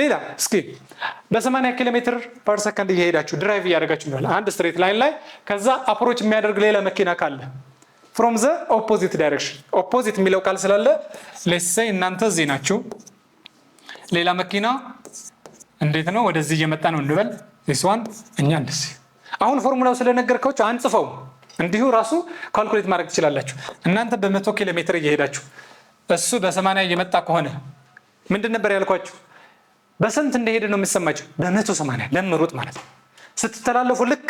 ሌላ እስኪ በ80 ኪሎ ሜትር ፐር ሰከንድ እየሄዳችሁ ድራይቭ እያደረጋችሁ ነው አንድ ስትሬት ላይን ላይ ከዛ አፕሮች የሚያደርግ ሌላ መኪና ካለ from the opposite direction opposite የሚለው ቃል ስላለ let's say እናንተ እዚህ ናችሁ ሌላ መኪና እንዴት ነው ወደዚህ እየመጣ ነው እንበል this one እኛ እንደዚህ አሁን ፎርሙላው ስለነገርኳችሁ አንጽፈው እንዲሁ ራሱ ካልኩሌት ማድረግ ትችላላችሁ እናንተ በ100 ኪሎ ሜትር እየሄዳችሁ እሱ በ80 እየመጣ ከሆነ ምንድን ነበር ያልኳችሁ በስንት እንደሄደ ነው የሚሰማችሁ በ180 ለምሩት ማለት ነው ስትተላለፉ ልክ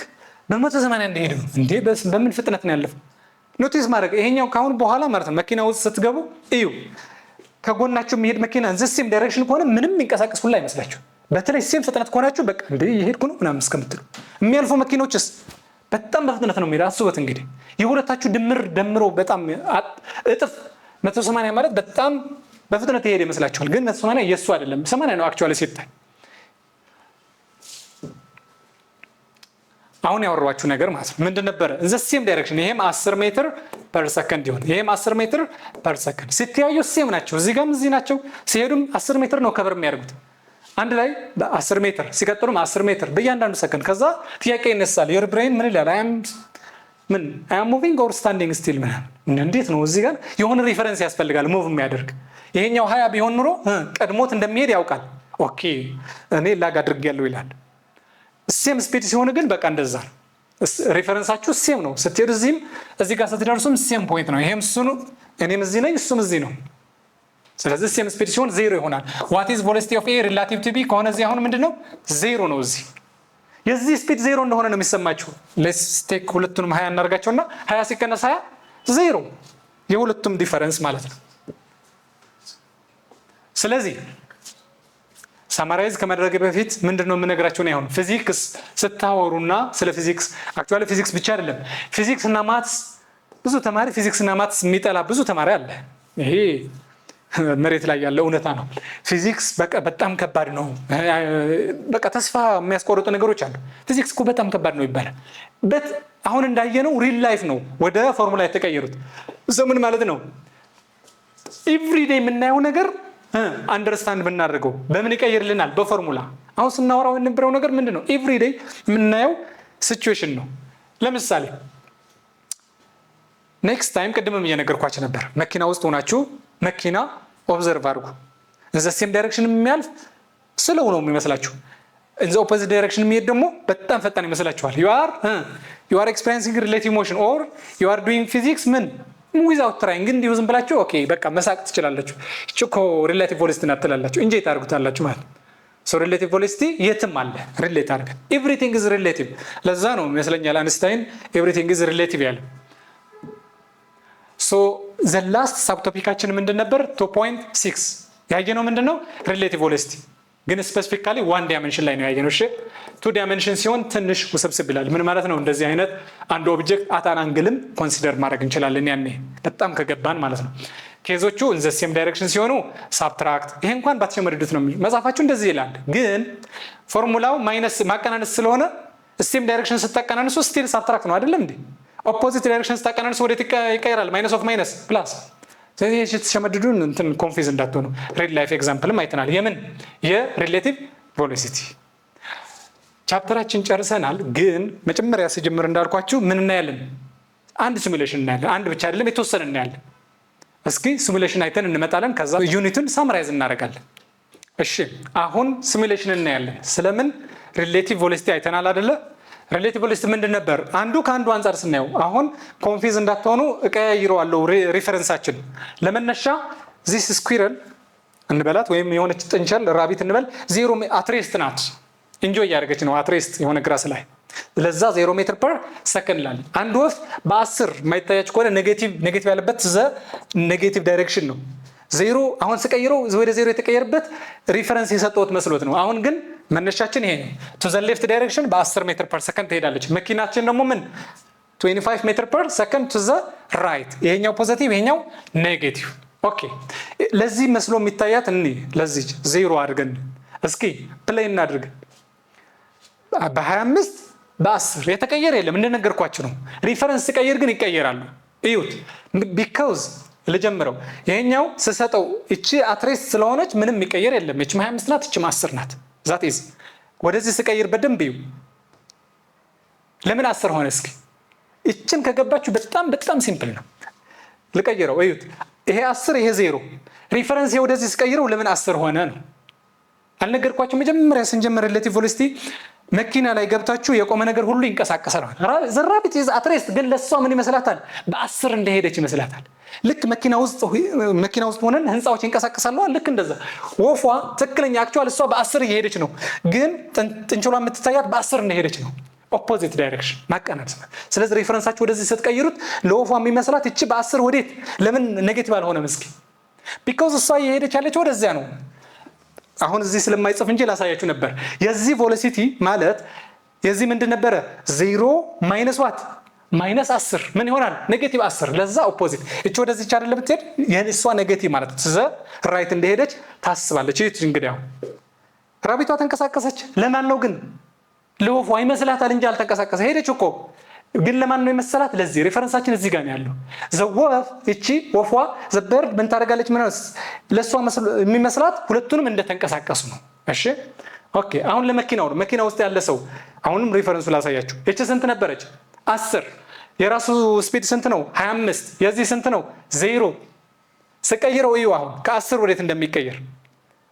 በ180 እንደሄደ ነው እንዴ በምን ፍጥነት ነው ያለፈው ኖቲስ ማድረግ ይሄኛው ካሁን በኋላ ማለት ነው መኪናው ውስጥ ስትገቡ እዩ ከጎናችሁ የሚሄድ መኪና ዘሴም ዳይሬክሽን ከሆነ ምንም የሚንቀሳቀስ ሁላ አይመስላችሁ በተለይ ሴም ፍጥነት ከሆናችሁ በቃ እንዴ ይሄድኩ ነው ምናምን እስከምትሉ የሚያልፉ መኪኖችስ በጣም በፍጥነት ነው የሚሄድ አስቡት እንግዲህ የሁለታችሁ ድምር ደምሮ በጣም እጥፍ 180 ማለት በጣም በፍጥነት ይሄድ ይመስላችኋል ግን 180 የሱ አይደለም 80 ነው አክቹአሊ ሲታይ አሁን ያወራኋችሁ ነገር ማለት ነው ምንድን ነበር the same direction ይሄም 10 ሜትር ፐር ሰከንድ ይሆን ይሄም 10 ሜትር ፐር ሰከንድ ሲተያዩ ሴም ናቸው እዚህ ጋርም እዚህ ናቸው ሲሄዱም 10 ሜትር ነው ከበር የሚያደርጉት አንድ ላይ በ10 ሜትር ሲቀጥሉም 10 ሜትር በእያንዳንዱ ሰከንድ ከዛ ጥያቄ ይነሳል your brain ምን ይላል I am moving or standing still ምን እንዴት ነው እዚህ ጋር የሆነ ሪፈረንስ ያስፈልጋል ሙቭ የሚያደርግ ይሄኛው 20 ቢሆን ኑሮ ቀድሞት እንደሚሄድ ያውቃል ኦኬ እኔ ላግ አድርጌያለሁ ይላል ሴም ስፒድ ሲሆን ግን በቃ እንደዛ ነው ሪፈረንሳችሁ ሴም ነው ስትሄዱ እዚህ ጋር ስትደርሱም ሴም ፖይንት ነው ይሄም እሱ ነው እኔም እዚህ ነኝ እሱም እዚህ ነው ስለዚህ ሴም ስፒድ ሲሆን ዜሮ ይሆናል what is velocity of a relative to b ከሆነ እዚህ አሁን ምንድነው ዜሮ ነው እዚህ የዚህ ስፒድ ዜሮ እንደሆነ ነው የሚሰማችሁ let's take ሁለቱንም 20 እናርጋቸውና 20 ሲቀነስ 20 ዜሮ የሁለቱም ዲፈረንስ ማለት ነው ስለዚህ ሳማራይዝ ከማድረግ በፊት ምንድነው የምነግራችሁ ነው ያሁን ፊዚክስ ስታወሩና ስለ ፊዚክስ አክቹአሊ ፊዚክስ ብቻ አይደለም ፊዚክስ እና ማትስ ብዙ ተማሪ ፊዚክስ እና ማትስ የሚጠላ ብዙ ተማሪ አለ ይሄ መሬት ላይ ያለ እውነታ ነው ፊዚክስ በጣም ከባድ ነው በቃ ተስፋ የሚያስቆርጡ ነገሮች አሉ ፊዚክስ እኮ በጣም ከባድ ነው ይባላል በት አሁን እንዳየነው ሪል ላይፍ ነው ወደ ፎርሙላ የተቀየሩት ዘመን ማለት ነው ኤቭሪዴይ የምናየው ነገር አንደርስታንድ ብናደርገው በምን ይቀየርልናል በፎርሙላ አሁን ስናወራው የነበረው ነገር ምንድነው ኤቭሪዴይ የምናየው ሲቹዌሽን ነው ለምሳሌ ኔክስት ታይም ቀድመም እየነገርኳችሁ ነበር መኪና ውስጥ ሆናችሁ መኪና ኦብዘርቭ አድርጉ እዛ ሴም ዳይሬክሽን የሚያልፍ ስለው ነው የሚመስላችሁ in the opposite direction የሚሄድ ደግሞ በጣም ፈጣን ይመስላችኋል you are experiencing relative motion or you are doing physics without trying እንዲሁ ዝም ብላችሁ ኦኬ በቃ መሳቅ ትችላላችሁ እኮ ሪሌቲቭ ቬሎሲቲ እናጥላላችሁ እንጂ ታርጉታላችሁ ማለት so relative velocity የትም አለ ሪሌት አድርገ everything is relative ለዛ ነው መስለኛል አንስታይን everything is relative ያለ so the last subtopic ምንድን ነበር 2.6 ያየነው ምንድነው relative velocity ግን ስፔሲፊካሊ 1 ዳይሜንሽን ላይ ነው ያየነው እሺ 2 ዳይሜንሽን ሲሆን ትንሽ ውስብስብ ይላል ምን ማለት ነው እንደዚህ አይነት አንድ ኦብጀክት አታን አንግልም ኮንሲደር ማድረግ እንችላለን ያኔ በጣም ከገባን ማለት ነው ኬዞቹ in the same direction ሲሆኑ subtract ይሄ እንኳን ባትሸመድዱት ነው መጻፋችሁ እንደዚህ ይላል ግን ፎርሙላው ማይነስ ማቀናነስ ስለሆነ same direction ስታቀናንሱ still subtract ነው አይደለም እንዴ opposite direction ስታቀናንሱ ወደ ይቀየራል minus of minus plus ስለዚህ የተሸመድዱን እንትን ኮንፊዝ እንዳትሆኑ ሪል ላይፍ ኤግዛምፕልም አይተናል የምን የሪሌቲቭ ቬሎሲቲ ቻፕተራችን ጨርሰናል ግን መጀመሪያ ሲጀምር እንዳልኳችሁ ምን እናያለን አንድ ሲሙሌሽን እናያለን አንድ ብቻ አይደለም የተወሰነ እናያለን እስኪ ሲሙሌሽን አይተን እንመጣለን ከዛ ዩኒቱን ሳምራይዝ እናደርጋለን እሺ አሁን ሲሙሌሽን እናያለን ስለምን ሪሌቲቭ ቬሎሲቲ አይተናል አይደለ ሪሌቲቭ ቬሎሲቲ ምንድን ነበር አንዱ ከአንዱ አንፃር ስናየው አሁን ኮንፊዝ እንዳትሆኑ እቀያይረዋለሁ ሪፈረንሳችን ለመነሻ this squirrel እንበላት ወይም የሆነች ጥንቸል ራቢት እንበል 0 አትሬስት ናት ኢንጆይ ያደርገች ነው አትሬስት የሆነ ግራስ ላይ ለዛ 0 ሜትር ፐር ሰከንድ ላለ አንድ ወፍ በ10 ማይታያች ከሆነ ኔጌቲቭ ያለበት ኔጌቲቭ ዳይሬክሽን ነው 0 አሁን ስቀይረው ወደ 0 የተቀየረበት ሪፈረንስ የሰጠውት መስሎት ነው አሁን ግን መነሻችን ይሄ ነው to the left direction በ10 ሜትር ፐር ሰከንድ ትሄዳለች መኪናችን ደግሞ ምን 25 ሜትር ፐር ሰከንድ to the right ይሄኛው ፖዚቲቭ ይሄኛው ኔጌቲቭ ኦኬ ለዚህ መስሎ የሚታያት ለዚህ 0 አድርገን እስኪ ፕሌይ እናድርግ በ25 በ10 የተቀየረ የለም እንደነገርኳችሁ ነው ሪፈረንስ ቀየር ግን ይቀየራሉ እዩት because ልጀምረው ይሄኛው ስሰጠው እቺ አትሬስት ስለሆነች ምንም የሚቀየር የለም እቺ 25 ናት እቺ 10 ናት ዛት ኢዝ ወደዚህ ስቀይር በደንብ እዩ ለምን 10 ሆነ እስኪ እቺም ከገባችሁ በጣም ሲምፕል ነው ልቀይረው እዩት ይሄ 10 ይሄ 0 ሪፈረንስ ወደዚህ ስቀይረው ለምን 10 ሆነ ነው አልነገርኳችሁ መጀመሪያ ስንጀምር ሪሌቲቭ ቬሎሲቲ መኪና ላይ ገብታችሁ የቆመ ነገር ሁሉ ይንቀሳቀሳል ዘራቢት ኢዝ አትሬስት ግን ለሷ ምን ይመስላታል በ10 እንደሄደች ይመስላታል ልክ መኪና ውስጥ ሆነን ህንጻዎች ይንቀሳቀሳሉ ልክ እንደዛ ወፏ ትክክለኛ አክቹዋሊ እሷ በ10 እየሄደች ነው ግን ጥንቸሏ የምትታያት በ10 እንደሄደች ነው ኦፖዚት ዳይሬክሽን ማቀናነስ ስለዚህ ሪፈረንሳችሁ ወደዚህ ስትቀይሩት ለወፏ የሚመስላት እቺ በ10 ወዴት ለምን ኔጌቲቭ አልሆነም እስኪ ቢኮዝ እሷ እየሄደች ያለች ወደዚያ ነው አሁን እዚህ ስለማይጽፍ እንጂ ላሳያችሁ ነበር የዚህ ቬሎሲቲ ማለት የዚህ ምንድን ነበር 0 ማይነስ ዋት ማይነስ 10 ምን ይሆናል ኔጌቲቭ 10 ለዛ ኦፖዚት እቺ ወደዚህ ቻለ ለምትሄድ የእሷ ኔጌቲቭ ማለት ዘ ራይት እንደሄደች ታስባለች እቺ እንግዲህ አሁን ራቢቷ ተንቀሳቀሰች ለማን ነው ግን ለወፏ ይመስላታል እንጂ አልተንቀሳቀሰ ሄደች እኮ ግን ለማን ነው የመሰላት ለዚህ ሪፈረንሳችን እዚህ ጋር ነው ያለው ዘወፍ እቺ ወፏ ዘበርድ ምን ታደርጋለች ማለት ለሷ የሚመስላት ሁለቱንም እንደተንቀሳቀሱ ነው እሺ ኦኬ አሁን ለመኪናው ነው መኪና ውስጥ ያለ ሰው አሁንም ሪፈረንሱ ላሳያችሁ እቺ ስንት ነበረች 10 የራሱ ስፒድ ስንት ነው 25 የዚህ ስንት ነው 0 ስቀይረው እዩ አሁን ከ10 ወዴት እንደሚቀየር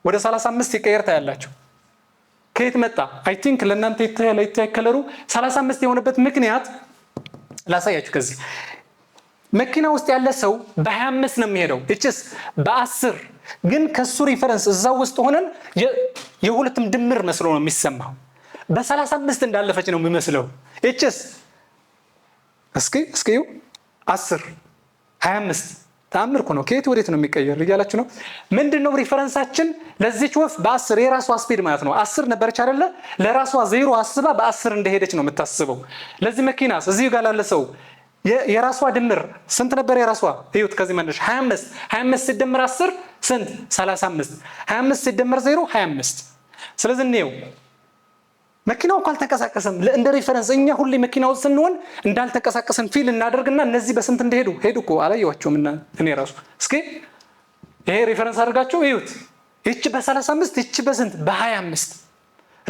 ወደ 35 ይቀየር ታያላችሁ ከየት መጣ አይ ቲንክ ለእናንተ የተከለሩ 35 የሆነበት ምክንያት ላሳያችሁ ከዚህ መኪና ውስጥ ያለ ሰው በ25 ነው የሚሄደው እቺስ በ10 ግን ከሱ ሪፈረንስ እዛው ውስጥ ሆነን የሁለቱም ድምር መስሎ ነው የሚሰማው በ35 እንዳለፈች ነው የሚመስለው እቺስ እስኪ 10 25 ታምር ነው ከየት ወዴት ነው የሚቀየር ይያላችሁ ነው ምንድነው ሪፈረንሳችን ለዚች ወፍ በ10 የራሷ ስፒድ ማለት ነው 10 ነበርች አይደለ ለራሷ 0 አስባ በ10 እንደሄደች ነው የምታስበው ለዚህ መኪናስ እዚህ ጋር ያለ ሰው የራሷ ድምር ስንት ነበር የራሷ እዩት ከዚህ መነሽ 25 ሲደመር 10 ስንት 35 25 ሲደመር 0 25 ስለዚህ ነው መኪናው ካልተንቀሳቀሰም እንደ ሪፈረንስ እኛ ሁሌ መኪናው ስንሆን እንዳልተንቀሳቀሰን ፊል እናደርግና እነዚህ በስንት እንደሄዱ ሄዱኮ አላየዋቸውም እና እኔ ራሱ እስኪ ይሄ ሪፈረንስ አድርጋችሁ እዩት እቺ በ35 እቺ በስንት በ25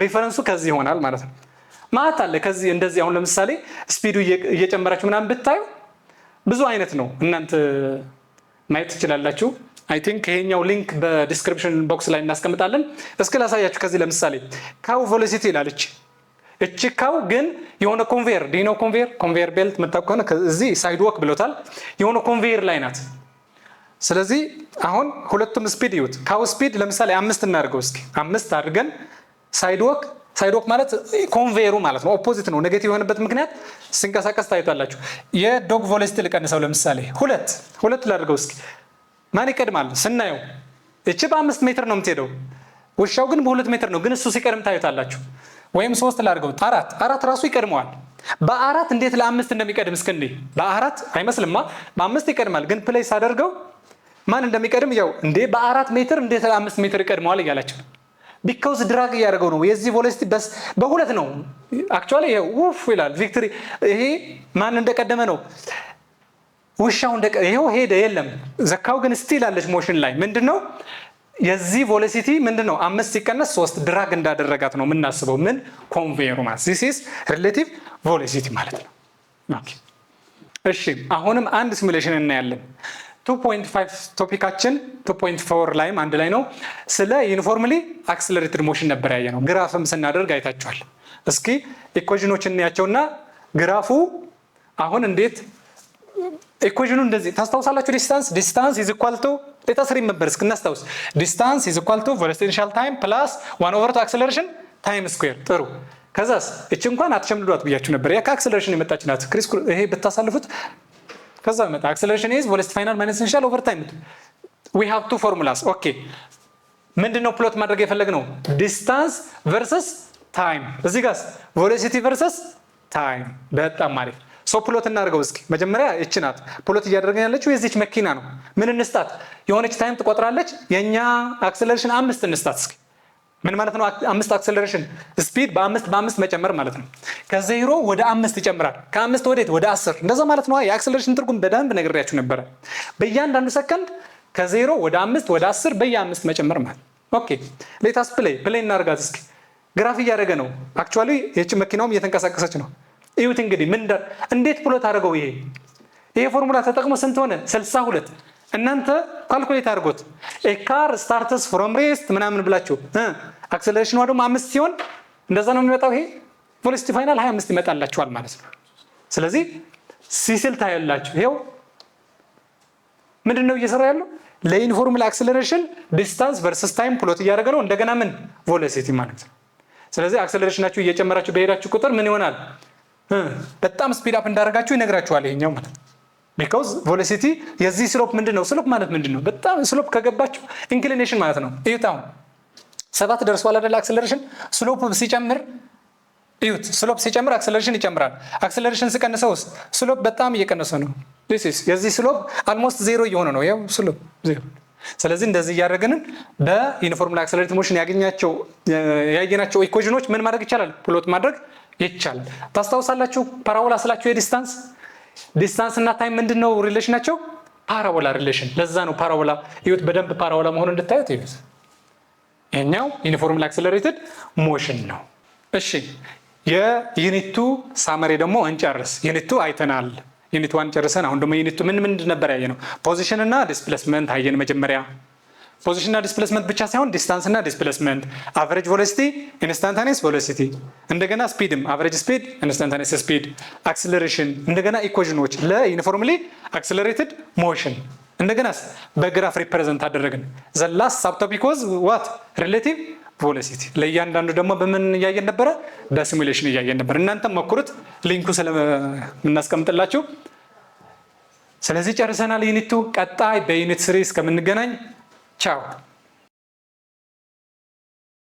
ሪፈረንሱ ከዚህ ይሆናል ማለት ነው ማለት አለ ከዚህ እንደዚህ አሁን ለምሳሌ ስፒዱ እየጨመራችሁ ምናምን ብታዩ ብዙ አይነት ነው እናንተ ማየት ትችላላችሁ አይ ቲንክ ይሄኛው ሊንክ በዲስክሪፕሽን ቦክስ ላይ እናስቀምጣለን እስኪ ላሳያችሁ ከዚህ ለምሳሌ ካው ቬሎሲቲ ይላልች እቺ ካው ግን የሆነ ኮንቬየር ዲኖ ኮንቬየር ቤልት መጣቀነ ከዚህ ሳይድ ወክ ብሎታል የሆነ ኮንቬየር ላይ ናት ስለዚህ አሁን ሁለቱም ስፒድ ይዩት ካው ስፒድ ለምሳሌ 5 እናድርገው እስኪ 5 አድርገን ሳይድ ወክ ማለት ኮንቬየሩ ማለት ነው ኦፖዚት ነው ኔጌቲቭ የሆነበት ምክንያት ሲንቀሳቀስ ታይቷላችሁ የዶግ ቬሎሲቲ ልቀንሰው ለምሳሌ 2 ላድርገው እስኪ ማን ይቀድማል ስናየው እቺ በ5 ሜትር ነው የምትሄደው ውሻው ግን በ2 ሜትር ነው ግን እሱ ሲቀድም ታዩታላችሁ ወይም 3 ላድርገው 4 ራሱ ይቀድመዋል በ4 እንዴት ለ5 እንደሚቀድም እስከንዴ በ4 አይመስልማ በ5 ይቀድማል ግን ፕሌስ አደርገው ማን እንደሚቀድም ያው እንዴ በ4 ሜትር እንዴት ለ5 ሜትር ይቀድመዋል ይያላችሁ ቢኮዝ ድራግ ያደርገው ነው የዚህ ቬሎሲቲ በስ በ2 ነው አክቹአሊ ይሄ ውፍ ይላል ቪክቶሪ ይሄ ማን እንደቀደመ ነው ውሻው ይሄው ሄደ የለም ዘካው ግን ስቲል አለች ሞሽን ላይ ምንድነው የዚህ ቬሎሲቲ ምንድነው 5 ሲቀነስ 3 ድራግ እንዳደረጋት ነው የምናስበው ምን ኮንቬየሩ ማለት this is relative velocity ማለት ነው ኦኬ እሺ አሁንም አንድ ሲሙሌሽን እናያለን 2.5 ቶፒካችን 2.4 ላይም አንድ ላይ ነው ስለ ዩኒፎርምሊ አክሰለሬትድ ሞሽን ነበር ያየነው ግራፍም ስናደርግ አይታችኋል እስኪ ኢኩዌሽኖችን እናያቸውና ግራፉ አሁን እንዴት ኢኩዌሽኑ እንደዚህ ታስታውሳላችሁ ዲስታንስ is equal to ሌታ ስሪ ነበር እስክናስታውስ ዲስታንስ is equal to velocity initial time plus 1 over acceleration time square ጥሩ ከዛስ እቺ እንኳን አትሸምዱት ብያችሁ ነበር ያ ከአክሰለሬሽን የመጣች ናት ክሪስ ይሄ በታሳልፉት ከዛ መጣ acceleration is velocity final minus initial over time we have two formulas okay ምንድነው ፕሎት ማድረግ የፈለግነው ዲስታንስ versus time እዚህ ጋር velocity versus time በጣም ማለት ሶ ፕሎት እናድርገው እስኪ መጀመሪያ እቺ ናት ፕሎት እያደረገን ያለችው የዚች መኪና ነው ምን እንስጣት የሆነች ታይም ትቆጥራለች የኛ አክሰለሬሽን 5 እንስጣት እስኪ ምን ማለት ነው? 5 አክሰለሬሽን ስፒድ በ5 መጨመር ማለት ነው። ከዜሮ ወደ 5 ይጨምራል። ከ5 ወዴት? ወደ 10 እንደዛ ማለት ነው። የአክሰለሬሽን ትርጉም በደንብ ነግሬያችሁ ነበረ። በእያንዳንዱ ሰከንድ ከዜሮ ወደ 5 ወደ 10 በየ5 መጨመር ማለት። ኦኬ ሌታስ ፕሌይ እናርጋት እስኪ። ግራፍ እያደረገ ነው። አክቹአሊ የቺ መኪናውም እየተንቀሳቀሰች ነው። እዩት እንግዲህ እንዴት ፕሎት አድርገው ይሄ ፎርሙላ ተጠቅሞ ስንት ሆነ? 62 እናንተ ካልኩሌት አድርጎት ካር ስታርትስ ፍሮም ሬስት ምናምን ብላችሁ አክሰለሬሽኑ ደግሞ 5 ሲሆን እንደዛ ነው የሚመጣው። ይሄ ቬሎሲቲ ፋይናል 25 ይመጣላችኋል ማለት ነው። ስለዚህ ሲስል ታያላችሁ። ይሄው ምንድነው እየሰራ ያለው? ለዩኒፎርም አክሰለሬሽን ዲስታንስ ቨርሰስ ታይም ፕሎት እያደረገ ነው። እንደገና ምን ቬሎሲቲ ማለት ነው። ስለዚህ አክሰለሬሽናችሁ እየጨመራችሁ በሄዳችሁ ቁጥር ምን ይሆናል? በጣም ስፒድ አፕ እንዳደረጋችሁ ይነግራችኋል ይሄኛው ማለት ነው። ቢኮዝ ቬሎሲቲ የዚህ ስሎፕ ምንድነው? ስሎፕ ማለት ምንድነው? በጣም ስሎፕ ከገባችሁ ኢንክሊኔሽን ማለት ነው። እዩት አሁን 7 ደርሷል አይደል? አክሰለሬሽን ስሎፕ ሲጨምር እዩት፣ ስሎፕ ሲጨምር አክሰለሬሽን ይጨምራል። አክሰለሬሽን ሲቀንሰውስ ስሎፕ በጣም እየቀነሰ ነው። የዚህ ስሎፕ አልሞስት ዜሮ እየሆነ ነው። ያው ስሎፕ ዜሮ። ስለዚህ እንደዚህ እያደረግን በዩኒፎርም አክሰለሬትድ ሞሽን ያየናቸው ኢኩዌሽኖች ምን ማድረግ ይቻላል? ፕሎት ማድረግ ይቻላል። ታስታውሳላችሁ? ፓራቦላ ስላችሁ ዲስታንስ እና ታይም ምንድነው ሪሌሽናቸው? ፓራቦላ ሪሌሽን። ለዛ ነው ፓራቦላ እዩት፣ በደንብ ፓራቦላ መሆኑን እንድታዩት ይዩት። ይሄኛው ዩኒፎርም አክሰለሬትድ ሞሽን ነው። እሺ የዩኒት 2 ሳመሪ ደግሞ እንጨርስ። ዩኒት 2 አይተናል። ዩኒት 1 ጨርሰን አሁን ደግሞ ዩኒት 2 ምን ነበር ያየነው? ፖዚሽን እና ዲስፕሌስመንት አየን። መጀመሪያ ፖዚሽን እና ዲስፕሌስመንት ብቻ ሳይሆን ዲስታንስ እና ዲስፕሌስመንት፣ አቨሬጅ ቬሎሲቲ፣ ኢንስታንታኒየስ ቬሎሲቲ፣ እንደገና ስፒድም አቨሬጅ ስፒድ፣ ኢንስታንታኒየስ ስፒድ፣ አክሰለሬሽን፣ እንደገና ኢኩዌሽኖች ለዩኒፎርምሊ አክሰለሬትድ ሞሽን፣ እንደገናስ በግራፍ ሪፕሬዘንት አደረግን። ዘ ላስት ሳብ ቶፒክ ዋዝ ዋት? ሪሌቲቭ ቬሎሲቲ። ለእያንዳንዱ ደግሞ በምን እያየን ነበረ? በሲሙሌሽን እያየን ነበር። እናንተም ሞክሩት፣ ሊንኩ ስለምናስቀምጥላችሁ። ስለዚህ ጨርሰናል ዩኒት 2። ቀጣይ በዩኒት 3 እስከምንገናኝ ቻው።